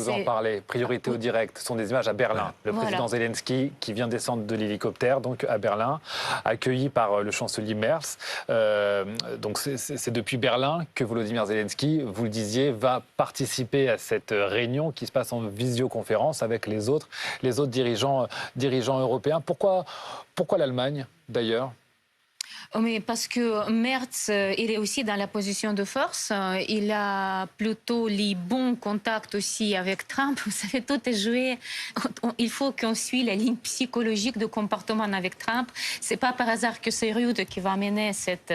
Vous en parlez, priorité au direct, ce sont des images à Berlin. Le président Zelensky qui vient descendre de l'hélicoptère, donc à Berlin, accueilli par le chancelier Merz. Donc c'est depuis Berlin que Volodymyr Zelensky, vous le disiez, va participer à cette réunion qui se passe en visioconférence avec les autres dirigeants européens. Pourquoi l'Allemagne, d'ailleurs ? Mais parce que Merz, il est aussi dans la position de force. Il a plutôt les bons contacts aussi avec Trump. Vous savez, tout est joué. Il faut qu'on suive la ligne psychologique de comportement avec Trump. C'est pas par hasard que c'est Ruud qui va mener cette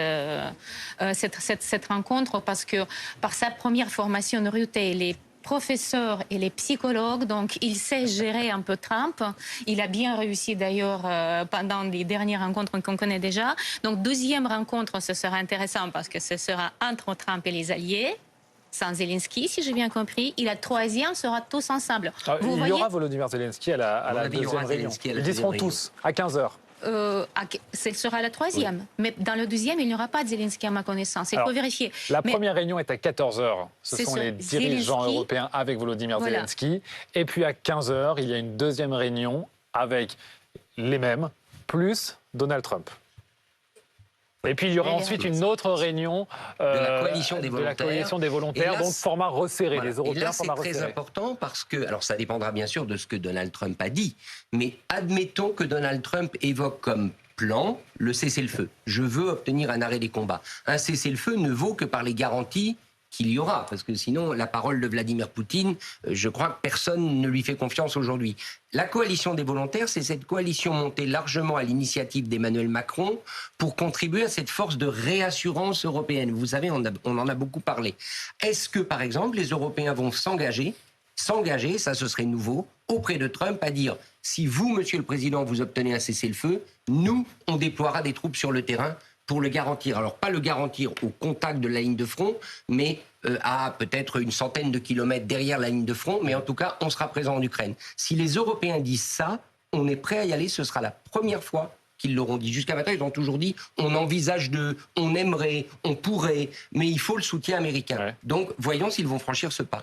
rencontre, parce que par sa première formation, Ruud, il est professeur et les psychologues, donc il sait gérer un peu Trump. Il a bien réussi d'ailleurs pendant les dernières rencontres qu'on connaît déjà. Donc deuxième rencontre, ce sera intéressant parce que ce sera entre Trump et les alliés, sans Zelensky, si j'ai bien compris. Et la troisième sera tous ensemble. Il y aura Volodymyr Zelensky à la deuxième réunion. Ils y seront tous à 15h. Ce sera la troisième. Mais dans le deuxième, il n'y aura pas de Zelensky à ma connaissance. Il faut vérifier. La première réunion est à 14h. Ce sont les dirigeants européens avec Volodymyr Zelensky. Et puis à 15h, il y a une deuxième réunion avec les mêmes, plus Donald Trump. Et puis il y aura ensuite une autre réunion de la coalition des volontaires. Là, donc format resserré, les Européens. Et là, c'est très important parce que, alors ça dépendra bien sûr de ce que Donald Trump a dit, mais admettons que Donald Trump évoque comme plan le cessez-le-feu. Je veux obtenir un arrêt des combats. Un cessez-le-feu ne vaut que par les garanties qu'il y aura, parce que sinon, la parole de Vladimir Poutine, je crois que personne ne lui fait confiance aujourd'hui. La coalition des volontaires, c'est cette coalition montée largement à l'initiative d'Emmanuel Macron pour contribuer à cette force de réassurance européenne. Vous savez, on en a beaucoup parlé. Est-ce que, par exemple, les Européens vont s'engager, ça ce serait nouveau, auprès de Trump à dire « Si vous, Monsieur le Président, vous obtenez un cessez-le-feu, nous, on déploiera des troupes sur le terrain » pour le garantir. Alors, pas le garantir au contact de la ligne de front, mais à peut-être une centaine de kilomètres derrière la ligne de front, mais en tout cas, on sera présent en Ukraine. Si les Européens disent ça, on est prêt à y aller, ce sera la première fois qu'ils l'auront dit. Jusqu'à maintenant, ils ont toujours dit on envisage on aimerait, on pourrait, mais il faut le soutien américain. Donc, voyons s'ils vont franchir ce pas.